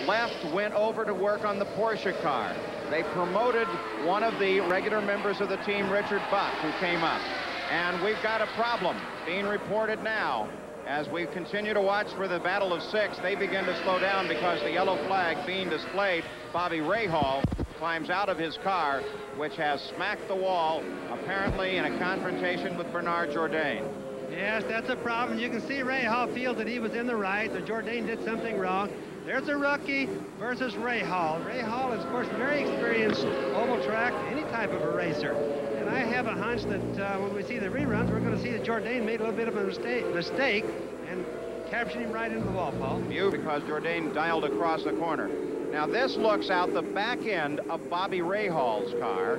left went over to work on the Porsche car. They promoted one of the regular members of the team, Richard Buck, who came up. And we've got a problem being reported now. As we continue to watch for the Battle of Six, they begin to slow down because the yellow flag being displayed. Bobby Rahal climbs out of his car, which has smacked the wall, apparently in a confrontation with Bernard Jourdain. Yes, that's a problem. You can see Rahal feels that he was in the right, that Jourdain did something wrong. There's a rookie versus Rahal. Rahal is, of course, very experienced oval track, any type of a racer. And I have a hunch that when we see the reruns, we're going to see that Jourdain made a little bit of a mistake and captured him right into the wall, Paul. Because Jourdain dialed across the corner. Now this looks out the back end of Bobby Rahal's car.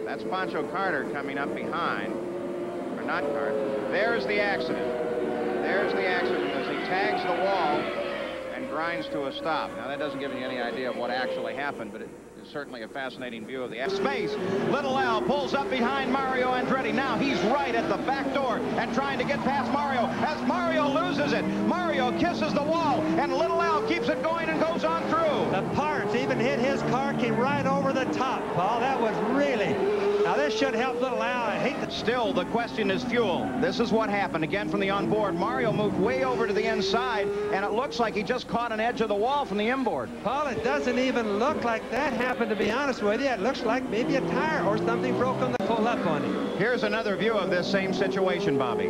That's Pancho Carter coming up behind. Or not Carter. There's the accident. There's the accident as he tags the wall and grinds to a stop. Now that doesn't give you any idea of what actually happened, but it is certainly a fascinating view of the space. Little Al pulls up behind Mario Andretti. Now he's right at the back door and trying to get past Mario. As Mario loses it, Mario kisses the wall, and Little Al keeps it going and goes on through. The parts even hit his car, came right over the top, Paul. That was really... Now this should help Little Al. I hate that. Still, the question is fuel. This is what happened again from the onboard. Mario moved way over to the inside, and it looks like he just caught an edge of the wall from the inboard. Paul, it doesn't even look like that happened, to be honest with you. It looks like maybe a tire or something broke on the pull up on him. Here's another view of this same situation, Bobby.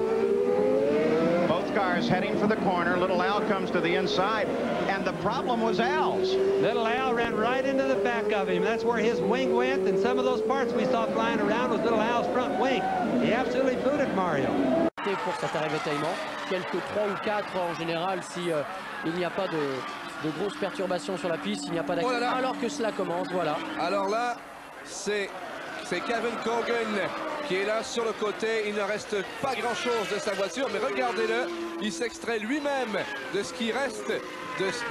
Both cars heading for the corner. Little Al comes to the inside, and the problem was Al's. Little Al ran right into the back of him. That's where his wing went, and some of those parts we saw flying around was Little Al's front wing. He absolutely booted Mario. Pour cet ravitaillement, quelques 3 ou 4 en général si il n'y a pas de grosses perturbations sur la piste, il n'y a pas d'accident. Oh alors que cela commence, voilà. Alors là, c'est Kevin Corgan qui est là sur le côté. Il ne reste pas grand-chose de sa voiture, mais regardez-le, il s'extrait lui-même de ce qui reste,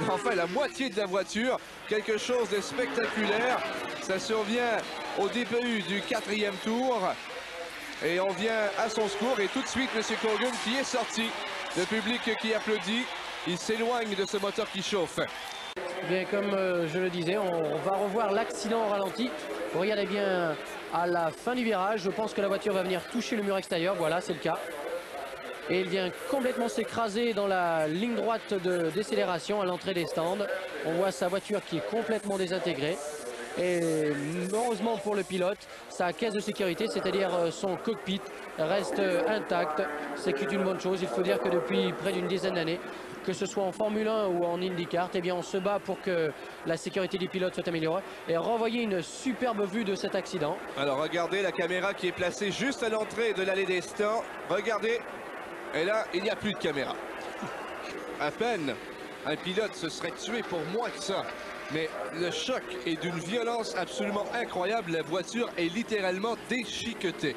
enfin la moitié de la voiture. Quelque chose de spectaculaire. Ça survient au début du 4e tour. Et on vient à son secours. Et tout de suite, M. Corgan qui est sorti. Le public qui applaudit. Il s'éloigne de ce moteur qui chauffe. Bien, comme je le disais, on va revoir l'accident au ralenti. Regardez bien à la fin du virage. Je pense que la voiture va venir toucher le mur extérieur. Voilà, c'est le cas. Et il vient complètement s'écraser dans la ligne droite de décélération à l'entrée des stands. On voit sa voiture qui est complètement désintégrée. Et heureusement pour le pilote, sa caisse de sécurité, c'est-à-dire son cockpit, reste intact. C'est une bonne chose. Il faut dire que depuis près d'une dizaine d'années, que ce soit en Formule 1 ou en IndyCar, eh bien on se bat pour que la sécurité des pilotes soit améliorée. Et renvoyer une superbe vue de cet accident. Alors regardez la caméra qui est placée juste à l'entrée de l'allée des stands. Regardez, et là il n'y a plus de caméra. À peine un pilote se serait tué pour moins que ça. Mais le choc est d'une violence absolument incroyable. La voiture est littéralement déchiquetée.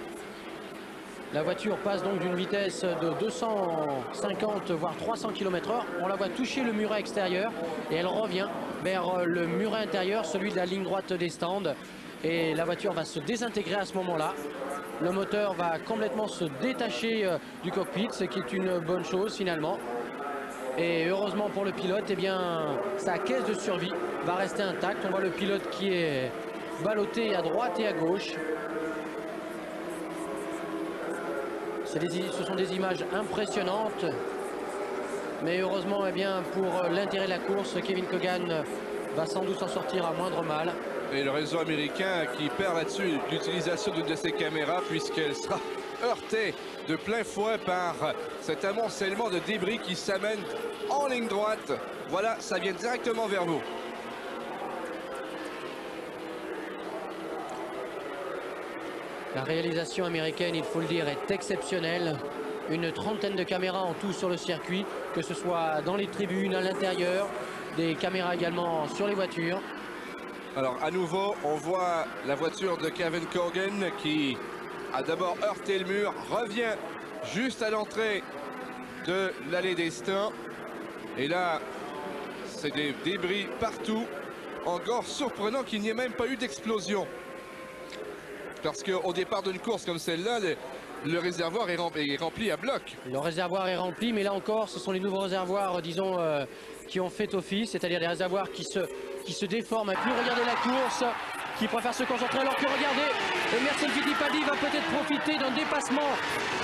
La voiture passe donc d'une vitesse de 250 voire 300 km/h. On la voit toucher le muret extérieur et elle revient vers le muret intérieur, celui de la ligne droite des stands. Et la voiture va se désintégrer à ce moment-là. Le moteur va complètement se détacher du cockpit, ce qui est une bonne chose finalement. Et heureusement pour le pilote, eh bien, sa caisse de survie va rester intacte. On voit le pilote qui est ballotté à droite et à gauche. Ce sont des images impressionnantes. Mais heureusement, eh bien, pour l'intérêt de la course, Kevin Corgan va sans doute s'en sortir à moindre mal. Et le réseau américain qui perd là-dessus l'utilisation d'une de ses caméras puisqu'elle sera heurtée de plein fouet par cet amoncellement de débris qui s'amène en ligne droite. Voilà, ça vient directement vers vous. La réalisation américaine, il faut le dire, est exceptionnelle. Une trentaine de caméras en tout sur le circuit, que ce soit dans les tribunes, à l'intérieur, des caméras également sur les voitures. Alors à nouveau, on voit la voiture de Kevin Corgan qui a d'abord heurté le mur, revient juste à l'entrée de l'allée des stands. Et là, c'est des débris partout. Encore surprenant qu'il n'y ait même pas eu d'explosion. Parce qu'au départ d'une course comme celle-là, le réservoir est rempli à bloc. Le réservoir est rempli, mais là encore, ce sont les nouveaux réservoirs, disons, qui ont fait office, c'est-à-dire des réservoirs qui se déforment. Puis regardez la course, qui préfère se concentrer alors que regardez, Emerson Fittipaldi va peut-être profiter d'un dépassement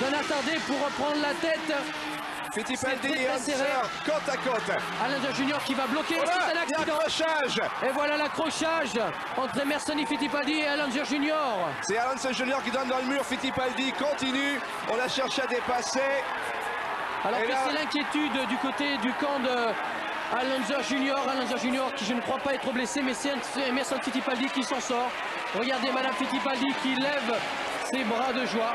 d'un attardé pour reprendre la tête. Fittipaldi et Unser côte à côte. Allender Junior qui va bloquer. Voilà, c'est un accident. l'accrochage. Et voilà l'accrochage entre Emerson et Fittipaldi et Allender Junior. C'est Allender Junior qui donne dans le mur. Fittipaldi continue. On l'a cherché à dépasser. Alors et que là... c'est l'inquiétude du côté du camp de Allender Junior qui je ne crois pas être blessé, mais c'est Emerson Fittipaldi qui s'en sort. Regardez Madame Fittipaldi qui lève ses bras de joie.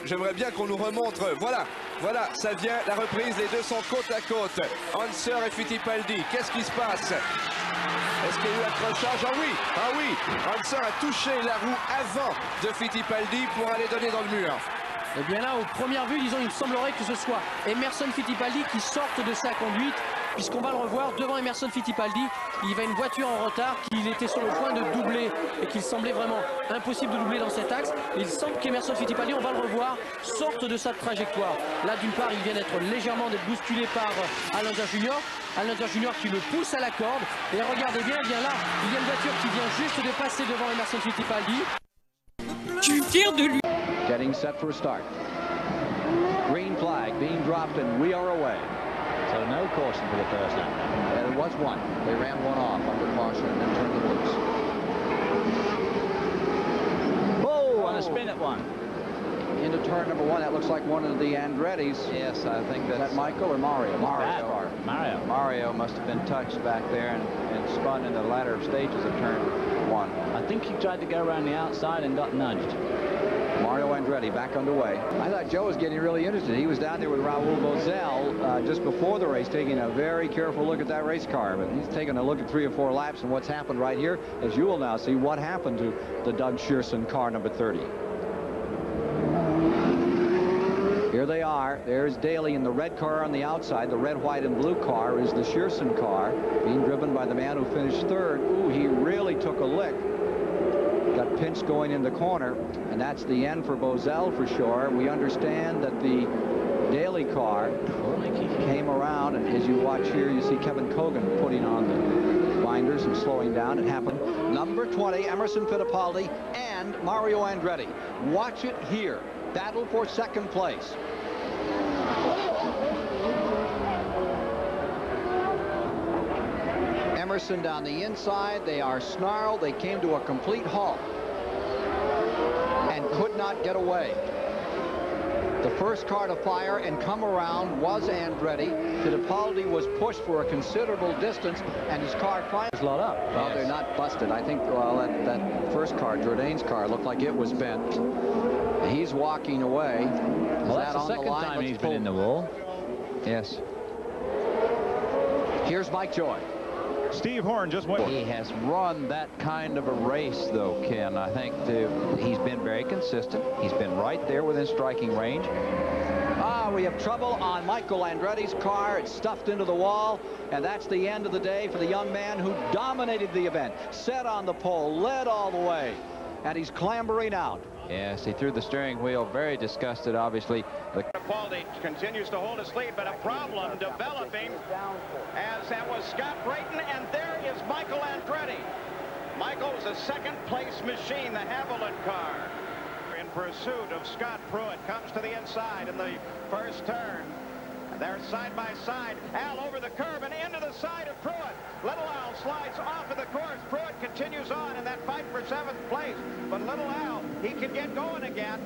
J'aimerais bien qu'on nous remontre, voilà, ça vient, la reprise, les deux sont côte à côte. Unser et Fittipaldi, qu'est-ce qui se passe? Est-ce qu'il y a eu accrochage? Ah oui, Unser a touché la roue avant de Fittipaldi pour aller donner dans le mur. Et bien là, aux premières vues, disons, il me semblerait que ce soit Emerson Fittipaldi qui sorte de sa conduite, puisqu'on va le revoir devant Emerson Fittipaldi. Il va une voiture en retard qu'il était sur le point de doubler et qu'il semblait vraiment impossible de doubler dans cet axe. Et il semble qu'Emerson Fittipaldi, on va le revoir, sorte de sa trajectoire. Là, d'une part, il vient d'être légèrement bousculé par Allender Junior. Allender Junior qui le pousse à la corde. Et regardez bien, bien là, il y a une voiture qui vient juste de passer devant Emerson Fittipaldi. Je suis fier de lui. Getting set for a start. Green flag being dropped and we are away. So no caution for the first lap. There was one. They ran one off under caution and then turned them loose. Oh, on a spin at one. Into turn number one. That looks like one of the Andretti's. Yes, I think that's... Is that Michael or Mario? Mario must have been touched back there and spun in the latter stages of turn one. I think he tried to go around the outside and got nudged. Mario Andretti back underway. I thought Joe was getting really interested. He was down there with Raul Boesel just before the race, taking a very careful look at that race car. But he's taking a look at 3 or 4 laps, and what's happened right here, as you will now see, what happened to the Doug Shearson car number 30. Here they are. There's Daly in the red car on the outside. The red, white, and blue car is the Shearson car, being driven by the man who finished third. Ooh, he really took a lick. Got pinched going in the corner, and that's the end for Boesel for sure. We understand that the Daly car came around, and as you watch here, you see Kevin Cogan putting on the binders and slowing down. It happened. Number 20, Emerson Fittipaldi and Mario Andretti. Watch it here. Battle for second place. Emerson down the inside. They are snarled. They came to a complete halt and could not get away. The first car to fire and come around was Andretti. Fittipaldi was pushed for a considerable distance, and his car finally slowed up. Well, yes. They're not busted. I think, well, that first car, Jourdain's car, looked like it was bent. He's walking away. Well, that's the second time he's been in the wall. Yes. Here's Mike Joy. Steve Horn just went. He has run that kind of a race, though, Ken. I think he's been very consistent. He's been right there within striking range. We have trouble on Michael Andretti's car. It's stuffed into the wall, and that's the end of the day for the young man who dominated the event. Set on the pole, led all the way, and he's clambering out. Yes, he threw the steering wheel, very disgusted, obviously. Fittipaldi continues to hold his lead, but a problem developing as that was Scott Brayton, and there is Michael Andretti. Michael was a second-place machine, the Haviland car. In pursuit of Scott Pruitt, comes to the inside in the first turn. They're side by side. Al over the curb and into the side of Pruitt. Little Al slides off of the course. Pruitt continues on in that fight for 7th place. But Little Al, he can get going again.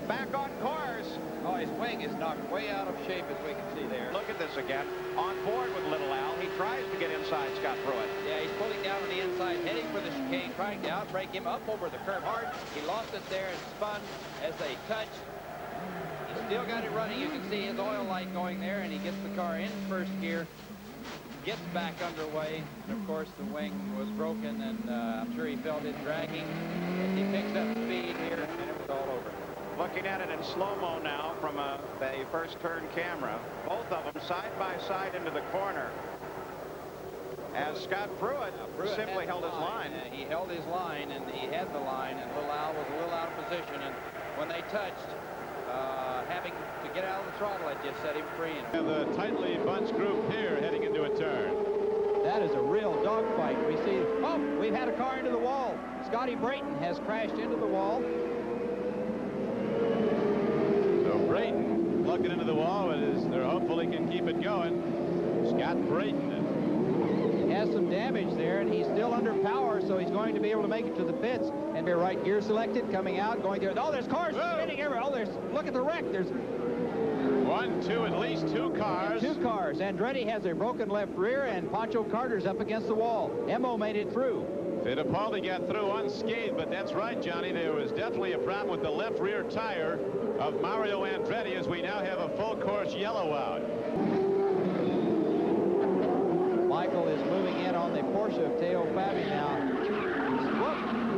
Back on course. Oh, his wing is knocked way out of shape, as we can see there. Look at this again. On board with Little Al. He tries to get inside Scott Pruitt. Yeah, he's pulling down on the inside, heading for the chicane, trying to outbreak him up over the curb hard. He lost it there and spun as they touched. He's still got it running. You can see his oil light going there, and he gets the car in first gear, gets back underway. And of course, the wing was broken, and I'm sure he felt it dragging. As he picks up speed here, and it was all over. Looking at it in slow-mo now from the first turn camera. Both of them side by side into the corner. As Scott Pruitt simply held his line. He held his line, and he had the line, and Little Al was a little out of position. And when they touched, having to get out of the throttle. I just set him free. And the tightly bunched group here heading into a turn. That is a real dogfight. We see, oh, we've had a car into the wall. Scotty Brayton has crashed into the wall. So Brayton plugging into the wall, but they're hopeful he can keep it going. Scott Brayton has some damage there, and he's still under power, so he's going to be able to make it to the pits. And their right gear selected, coming out, going there. Oh, there's cars spinning everywhere. Oh, look at the wreck. There's at least two cars. Two cars. Andretti has a broken left rear, and Pancho Carter's up against the wall. Emo made it through. Fittipaldi got through unscathed, but that's right, Johnny. There was definitely a problem with the left rear tire of Mario Andretti, as we now have a full course yellow out. Michael is moving in on the Porsche of Teo Fabi now.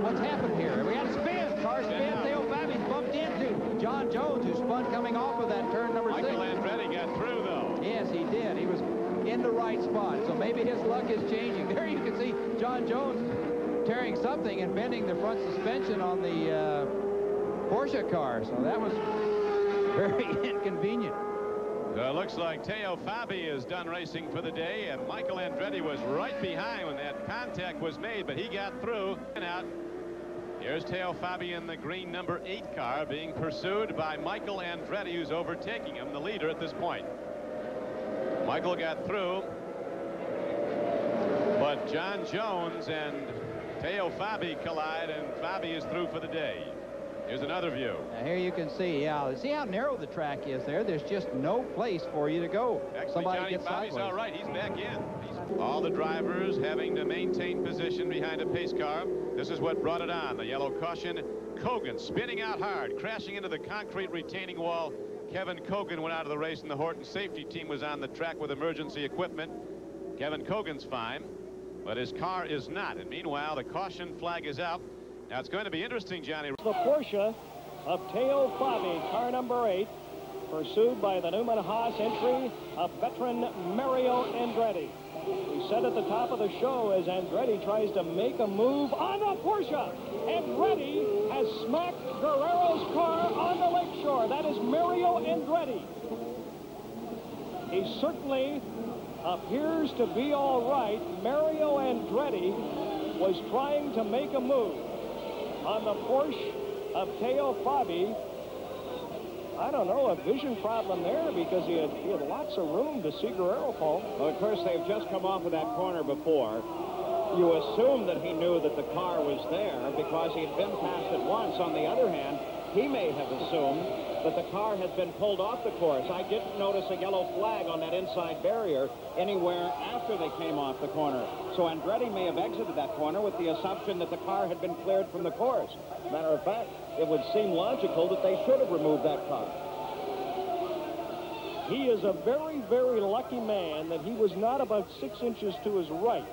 What's happened here? We had a spin. Car spin. Teo Fabi's bumped into John Jones, who spun coming off of that turn number 6. Michael Andretti got through, though. Yes, he did. He was in the right spot. So maybe his luck is changing. There you can see John Jones tearing something and bending the front suspension on the Porsche car. So that was very inconvenient. Looks like Teo Fabi is done racing for the day, and Michael Andretti was right behind when that contact was made, but he got through and out. Here's Teo Fabi in the green number 8 car being pursued by Michael Andretti, who's overtaking him, the leader at this point. Michael got through, but John Jones and Teo Fabi collide, and Fabi is through for the day. Here's another view. Now here you can see, see how narrow the track is there. There's just no place for you to go. Actually, somebody Johnny, gets Fabi's sideways. all right. He's back in. All the drivers having to maintain position behind a pace car. This is what brought it on. The yellow caution. Cogan spinning out hard, crashing into the concrete retaining wall. Kevin Cogan went out of the race, and the Horton safety team was on the track with emergency equipment. Kevin Cogan's fine, but his car is not. And meanwhile, the caution flag is out. Now it's going to be interesting, Johnny. The Porsche of Teo Fabi, car number 8, pursued by the Newman Haas entry of veteran Mario Andretti. We said at the top of the show, as Andretti tries to make a move on the Porsche, Andretti has smacked Guerrero's car on the lakeshore. That is Mario Andretti. He certainly appears to be all right. Mario Andretti was trying to make a move on the Porsche of Teo Fabi. I don't know, a vision problem there, because he had lots of room to see Guerrero, Paul. Well, of course, they've just come off of that corner before. You assume that he knew that the car was there because he had been past it once. On the other hand, he may have assumed that the car had been pulled off the course. I didn't notice a yellow flag on that inside barrier anywhere after they came off the corner. So Andretti may have exited that corner with the assumption that the car had been cleared from the course. Matter of fact, it would seem logical that they should have removed that car. He is a very, very lucky man that he was not about 6 inches to his right.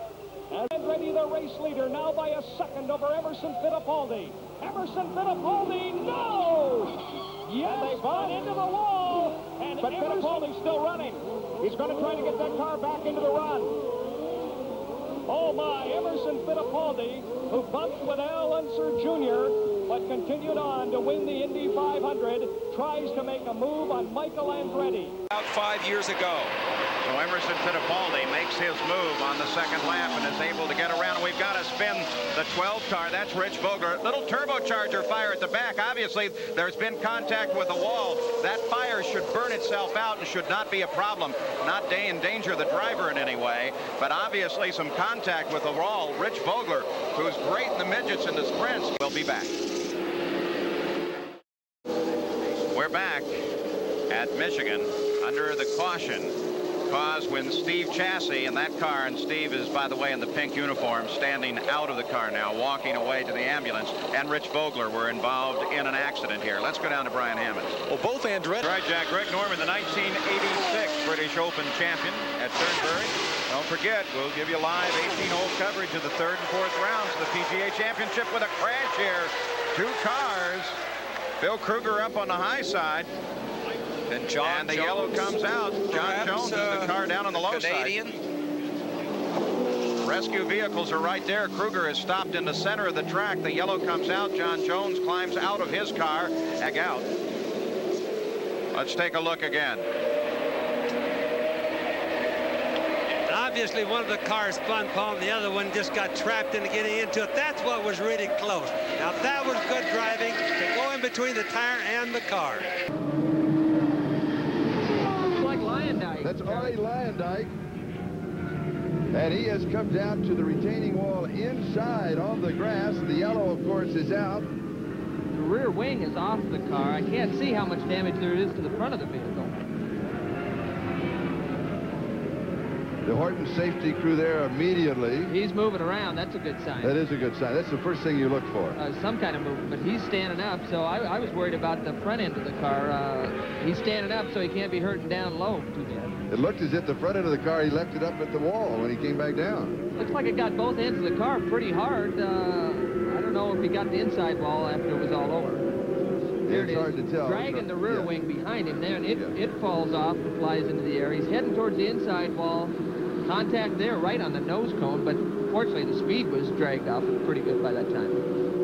Andretti, the race leader, now by a second over Emerson Fittipaldi. Emerson Fittipaldi, no! Yes, they bought into the wall, but Fittipaldi's still running. He's going to try to get that car back into the run. Oh my, Emerson Fittipaldi, who bumped with Al Unser Jr., but continued on to win the Indy 500, tries to make a move on Michael Andretti. About 5 years ago. So Emerson Fittipaldi makes his move on the second lap and is able to get around. We've got to spin the 12 car. That's Rich Vogler. Little turbocharger fire at the back. Obviously, there's been contact with the wall. That fire should burn itself out and should not be a problem. Not endanger the driver in any way, but obviously some contact with the wall. Rich Vogler, who's great in the midgets and the sprints, will be back. We're back at Michigan under the caution caused when Steve Chassis in that car, and Steve is, by the way, in the pink uniform, standing out of the car now, walking away to the ambulance, and Rich Vogler were involved in an accident here. Let's go down to Brian Hammond. Well, both Andretti. Right, Jack. Greg Norman, the 1986 British Open champion at Turnberry. Don't forget, we'll give you live 18-hole coverage of the 3rd and 4th rounds of the PGA Championship with a crash here. 2 cars. Bill Kruger up on the high side. And John and the Jones, yellow comes out. John Jones is the car down on the low Canadian. side. Rescue vehicles are right there. Kruger is stopped in the center of the track. The yellow comes out. John Jones climbs out of his car. Back out. Let's take a look again. Obviously, one of the cars spun, Paul, and the other one just got trapped into getting into it. That's what was really close. Now, that was good driving to go in between the tire and the car. Looks like Lyondike. That's Artie Lyondike. And he has come down to the retaining wall inside on the grass. The yellow, of course, is out. The rear wing is off the car. I can't see how much damage there is to the front of the vehicle. The Horton safety crew there immediately. He's moving around. That's a good sign. That is a good sign. That's the first thing you look for. Some kind of movement, but he's standing up, so I was worried about the front end of the car. He's standing up, so he can't be hurting down low too bad. It looked as if the front end of the car, he left it up at the wall when he came back down. Looks like it got both ends of the car pretty hard. I don't know if he got the inside wall after it was all over. There It's hard to tell. Dragging the rear wing behind him there, and it falls off and flies into the air. He's heading towards the inside wall. Contact there right on the nose cone, but fortunately the speed was dragged off pretty good by that time.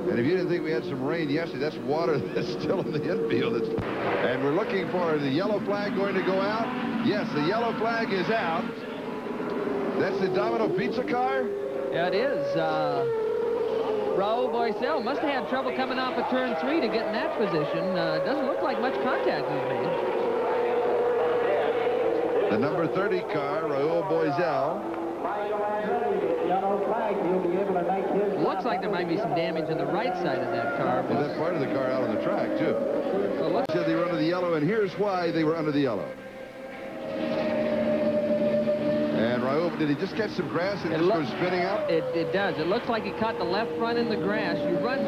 And if you didn't think we had some rain yesterday, that's water that's still in the infield. And we're looking for the yellow flag going to go out. Yes, the yellow flag is out. That's the Domino Pizza car? Yeah, it is. Raul Boisel must have had trouble coming off of turn 3 to get in that position. Doesn't look like much contact was made. The number 30 car, Raul Boisel. Looks like there might be some damage on the right side of that car. Well, that's part of the car out on the track, too. Well, said they were under the yellow, and here's why they were under the yellow. And Raul, did he just catch some grass and just go spinning out? It does. It looks like he caught the left front in the grass. You run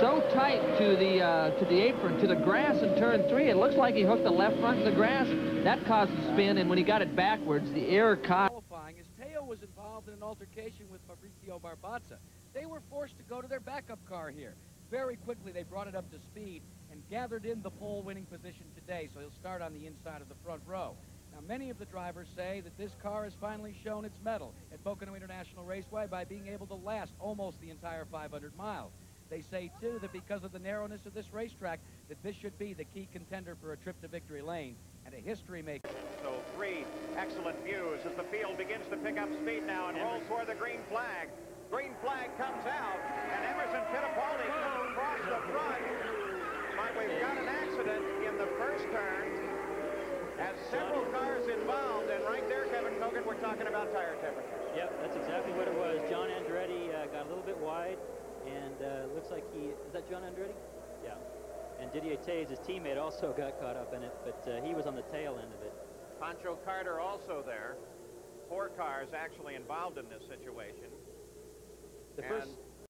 so tight to the apron, to the grass in turn 3. It looks like he hooked the left front in the grass. That caused the spin, and when he got it backwards, the air caught. As Teo was involved in an altercation with Fabrizio Barbazza. They were forced to go to their backup car here. Very quickly, they brought it up to speed and gathered in the pole winning position today, so he'll start on the inside of the front row. Now, many of the drivers say that this car has finally shown its mettle at Pocono International Raceway by being able to last almost the entire 500 miles. They say, too, that because of the narrowness of this racetrack, that this should be the key contender for a trip to victory lane and a history maker. So 3 excellent views as the field begins to pick up speed now and rolls toward the green flag. Green flag comes out, and Emerson Fittipaldi comes across the front. But we've got an accident in the first turn. Has several cars involved, and right there, Kevin Kogan, we're talking about tire temperature. Yep, that's exactly what it was. John Andretti got a little bit wide, and looks like is that John Andretti? Yeah. And Didier Taze, his teammate, also got caught up in it, but he was on the tail end of it. Pancho Carter also there. 4 cars actually involved in this situation. The first